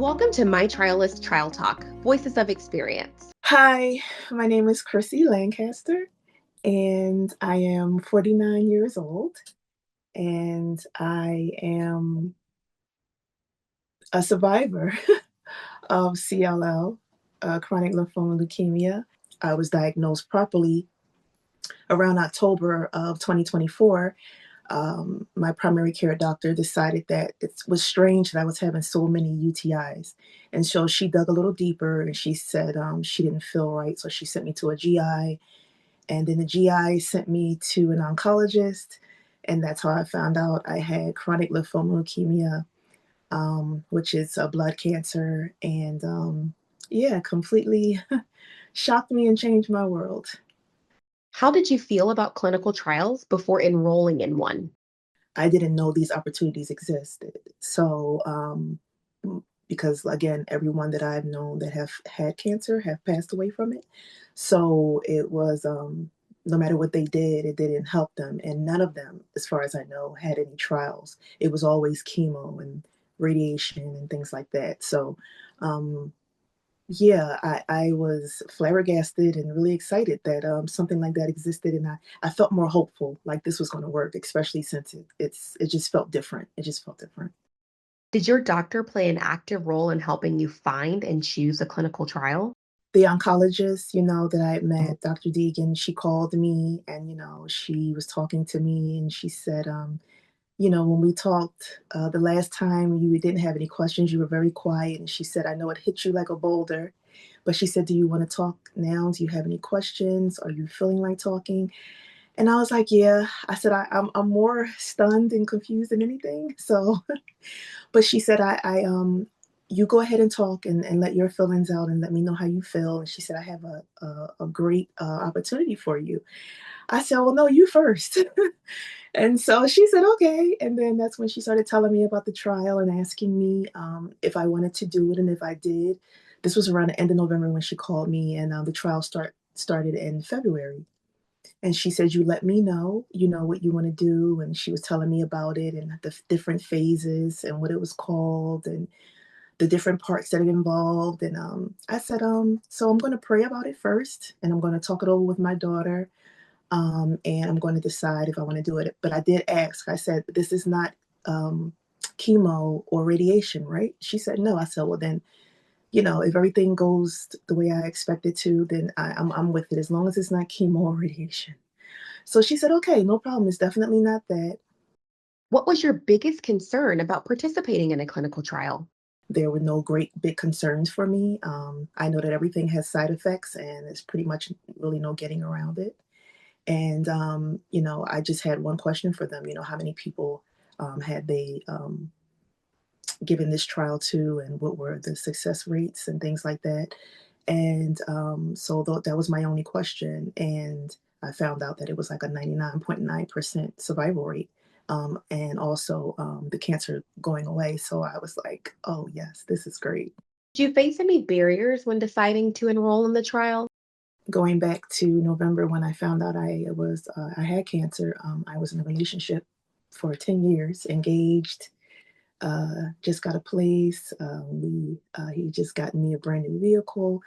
Welcome to My Trialist Trial Talk, Voices of Experience. Hi, my name is Krissi Lancaster, and I am 49 years old, and I am a survivor of CLL, chronic lymphoma leukemia. I was diagnosed properly around October of 2024. My primary care doctor decided that it was strange that I was having so many UTIs. And so she dug a little deeper and she said she didn't feel right. So she sent me to a GI. And then the GI sent me to an oncologist, and that's how I found out I had chronic lymphoma leukemia, which is a blood cancer. And yeah, completely shocked me and changed my world. How did you feel about clinical trials before enrolling in one? I didn't know these opportunities existed. So, because again, everyone that I've known that have had cancer have passed away from it. So it was, no matter what they did, it didn't help them. And none of them, as far as I know, had any trials. It was always chemo and radiation and things like that. So, um, yeah, I was flabbergasted and really excited that something like that existed, and I felt more hopeful, like this was going to work, especially since it just felt different. It just felt different. Did your doctor play an active role in helping you find and choose a clinical trial? The oncologist, that I had met, Dr. Deegan, she called me and she was talking to me, and she said, when we talked the last time, you didn't have any questions. You were very quiet, and she said, I know it hit you like a boulder. But she said, do you want to talk now? Do you have any questions? Are you feeling like talking? And I was like, yeah. I said, I'm more stunned and confused than anything. So, but she said, you go ahead and talk and let your feelings out and let me know how you feel. And she said, I have a great opportunity for you. I said, well, no, you first. And so she said, okay. And then that's when she started telling me about the trial and asking me if I wanted to do it. And if I did, this was around the end of November when she called me, and the trial started in February. And she said, you let me know, what you want to do. And she was telling me about it and the different phases and what it was called and the different parts that it involved. And I said, so I'm going to pray about it first, and I'm going to talk it over with my daughter, and I'm going to decide if I want to do it. But I did ask, I said, this is not chemo or radiation, right? She said, no. I said, well, then, if everything goes the way I expect it to, then I'm with it, as long as it's not chemo or radiation. So she said, okay, no problem. It's definitely not that. What was your biggest concern about participating in a clinical trial? There were no great big concerns for me. I know that everything has side effects, and there's pretty much really no getting around it. And, I just had one question for them, how many people had they given this trial to, and what were the success rates and things like that. And so that was my only question. And I found out that it was like a 99.9% survival rate. And also the cancer going away. So I was like, oh, yes, this is great. Did you face any barriers when deciding to enroll in the trial? Going back to November when I found out I had cancer, I was in a relationship for 10 years, engaged, just got a place. He just got me a brand new vehicle.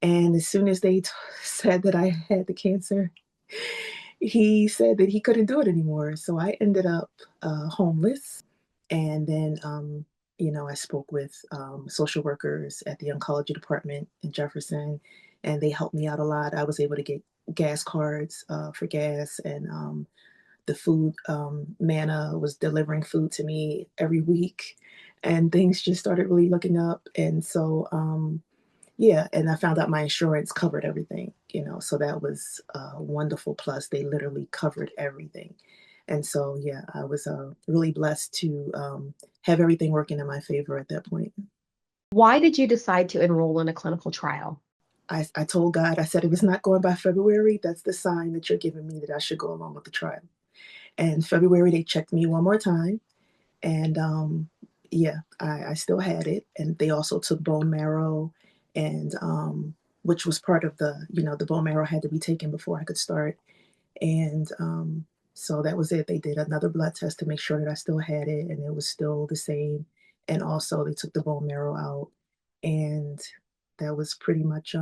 And as soon as they said that I had the cancer, he said that he couldn't do it anymore. So I ended up homeless. And then, I spoke with social workers at the oncology department in Jefferson, and they helped me out a lot. I was able to get gas cards for gas, and the food, Manna was delivering food to me every week, and things just started really looking up. And so, yeah, and I found out my insurance covered everything, so that was wonderful. Plus, they literally covered everything. And so, yeah, I was really blessed to have everything working in my favor at that point. Why did you decide to enroll in a clinical trial? I told God, I said, if it's not going by February, that's the sign that you're giving me that I should go along with the trial. And February, they checked me one more time. And yeah, I still had it. And they also took bone marrow, and which was part of the bone marrow had to be taken before I could start. And so that was it. They did another blood test to make sure that I still had it, and it was still the same. and also they took the bone marrow out, and that was pretty much,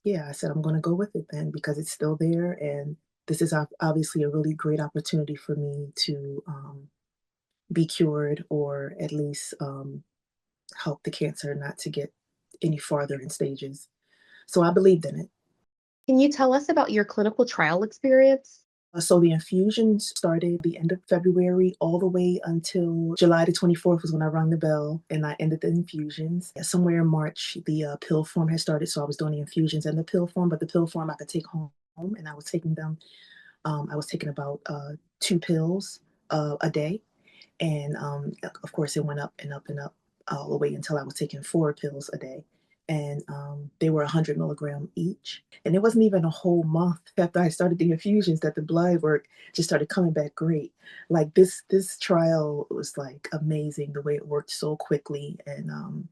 yeah, I said, "I'm gonna go with it then because it's still there, and this is obviously a really great opportunity for me to, be cured or at least, help the cancer not to get any farther in stages." So I believed in it. Can you tell us about your clinical trial experience? So the infusions started the end of February all the way until July the 24th was when I rang the bell and I ended the infusions. Yeah, somewhere in March, the pill form had started, so I was doing the infusions and the pill form, but the pill form I could take home, and I was taking them. I was taking about 2 pills a day, and of course, it went up and up and up all the way until I was taking 4 pills a day. And they were 100 milligram each. And it wasn't even a whole month after I started the infusions that the blood work just started coming back great. Like this trial was like amazing the way it worked so quickly. And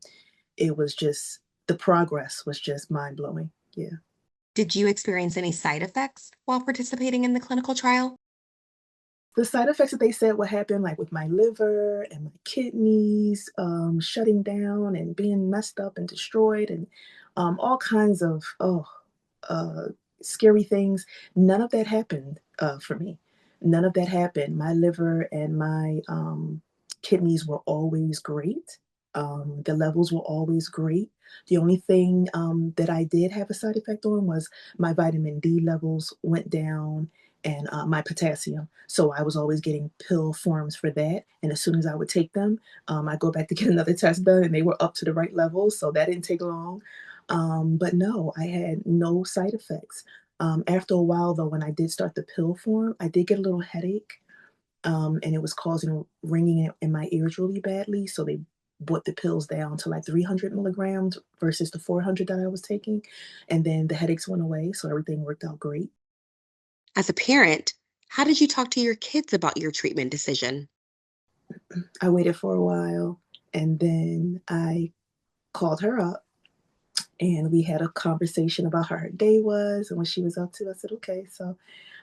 it was just the progress was just mind blowing. Yeah. Did you experience any side effects while participating in the clinical trial? The side effects that they said would happen, like with my liver and my kidneys shutting down and being messed up and destroyed, and all kinds of uh, scary things. None of that happened for me. None of that happened. My liver and my kidneys were always great. The levels were always great. The only thing that I did have a side effect on was my vitamin D levels went down and my potassium. So I was always getting pill forms for that. And as soon as I would take them, I go back to get another test done, and they were up to the right levels. So that didn't take long. But no, I had no side effects. After a while, though, when I did start the pill form, I did get a little headache, and it was causing ringing in my ears really badly. So they brought the pills down to like 300 milligrams versus the 400 that I was taking. And then the headaches went away. So everything worked out great. As a parent, how did you talk to your kids about your treatment decision? I waited for a while, and then I called her up and we had a conversation about how her day was and what she was up to. I said, "Okay, so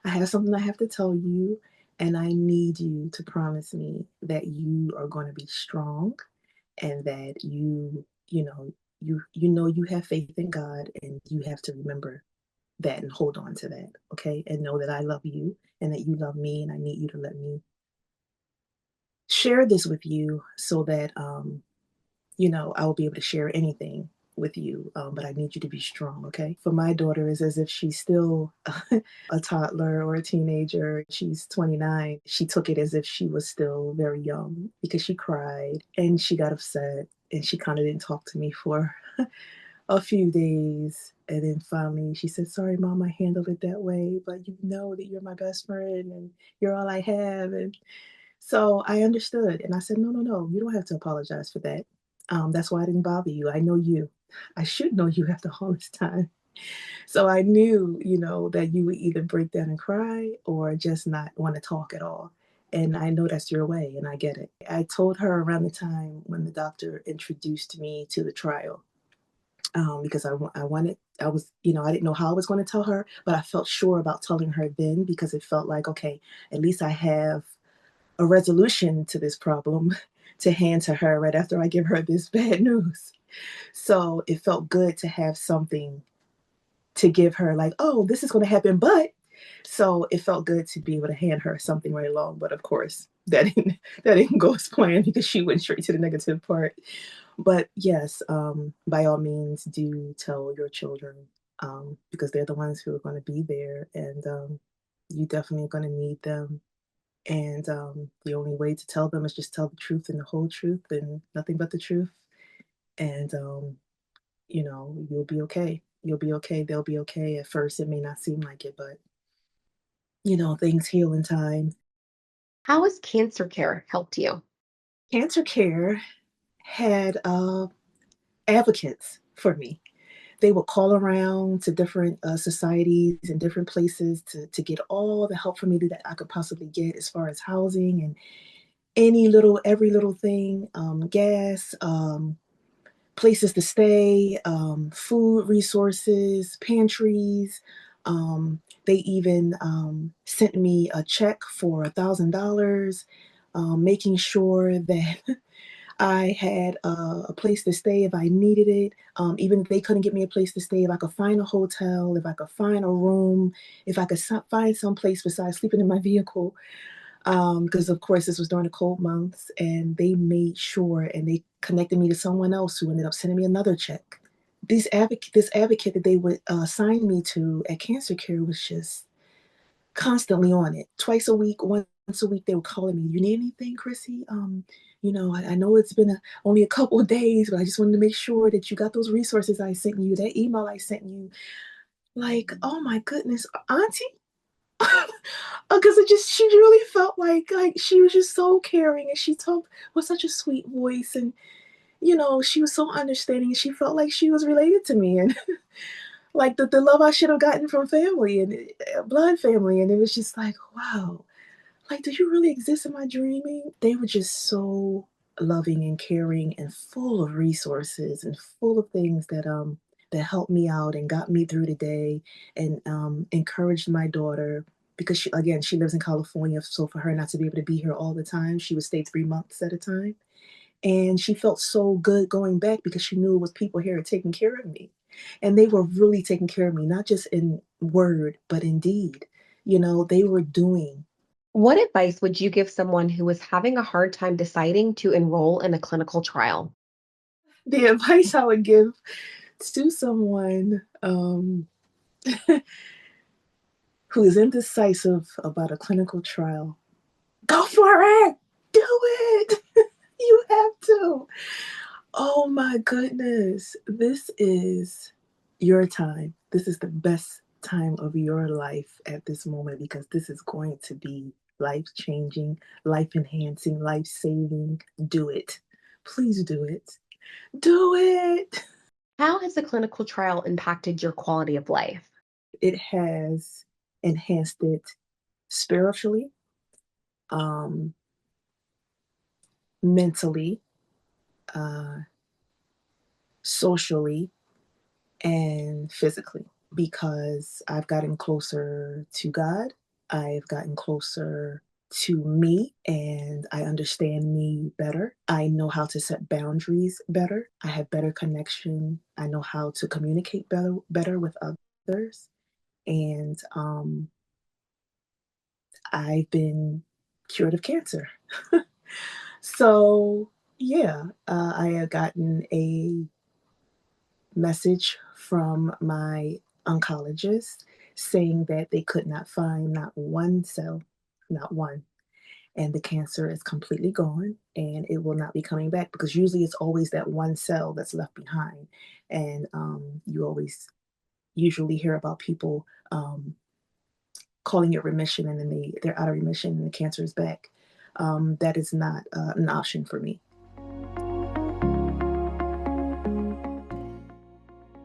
I have something I have to tell you, and I need you to promise me that you are going to be strong and that you know you have faith in God, and you have to remember that and hold on to that, okay? And know that I love you and that you love me, and I need you to let me share this with you so that I will be able to share anything with you, but I need you to be strong, okay? For my daughter, is as if she's still a toddler or a teenager. She's 29. She took it as if she was still very young because she cried and she got upset and she kind of didn't talk to me for a few days. And then finally she said, "Sorry, mom, I handled it that way, but you know that you're my best friend and you're all I have." And so I understood, and I said, "No, no, no, you don't have to apologize for that. That's why I didn't bother you. I know you. I should know you after all this time." So I knew, that you would either break down and cry or just not want to talk at all. And I know that's your way, and I get it. I told her around the time when the doctor introduced me to the trial, because I wanted, I didn't know how I was going to tell her, but I felt sure about telling her then because it felt like, okay, at least I have a resolution to this problem to hand to her right after I give her this bad news. So it felt good to have something to give her, like, "Oh, this is going to happen, but." So it felt good to be able to hand her something right along. But of course, that didn't go as planned because she went straight to the negative part. But yes, by all means, do tell your children, because they're the ones who are going to be there, and you definitely are going to need them, and the only way to tell them is just tell the truth and the whole truth and nothing but the truth. And, you'll be okay. You'll be okay. They'll be okay. At first, it may not seem like it, but, things heal in time. How has cancer care helped you? Cancer care had advocates for me. They would call around to different societies and different places to get all the help for me that I could possibly get as far as housing and every little thing, gas, places to stay, food resources, pantries. They even sent me a check for $1,000, making sure that I had a place to stay if I needed it. Even if they couldn't get me a place to stay, if I could find a hotel, if I could find a room, if I could find some place besides sleeping in my vehicle, because of course this was during the cold months, and they made sure and they connected me to someone else who ended up sending me another check. This advocate that they would assign me to at Cancer Care was just constantly on it. Twice a week, once a week, they were calling me. You need anything, Krissi? I know it's been only a couple of days, but I just wanted to make sure that you got those resources I sent you, that email I sent you. Like, oh my goodness, Auntie, because it just she really felt like she was just so caring, and she talked with such a sweet voice, and she was so understanding, and she felt like she was related to me, and like the love I should have gotten from family and blood family, and it was just like, wow, like, do you really exist in my dreaming? They were just so loving and caring and full of resources and full of things that helped me out and got me through the day and encouraged my daughter because she lives in California, so for her not to be able to be here all the time, she would stay 3 months at a time. And she felt so good going back because she knew it was people here taking care of me. And they were really taking care of me, not just in word, but in deed. They were doing. What advice would you give someone who is having a hard time deciding to enroll in a clinical trial? The advice I would give to someone who is indecisive about a clinical trial, go for it. Do it. You have to. Oh my goodness. This is your time. This is the best time of your life at this moment because this is going to be life changing, life enhancing, life saving. Do it. Please do it. Do it. How has a clinical trial impacted your quality of life? It has enhanced it spiritually, um, mentally, uh, socially, and physically because I've gotten closer to God. I've gotten closer to me and I understand me better. I know how to set boundaries better. I have better connection. I know how to communicate better with others. And I've been cured of cancer. So, yeah, I have gotten a message from my oncologist saying that they could not find not one cell, not one, and the cancer is completely gone and it will not be coming back because usually it's always that one cell that's left behind. And you always usually hear about people calling it remission and then they're out of remission and the cancer is back. That is not an option for me.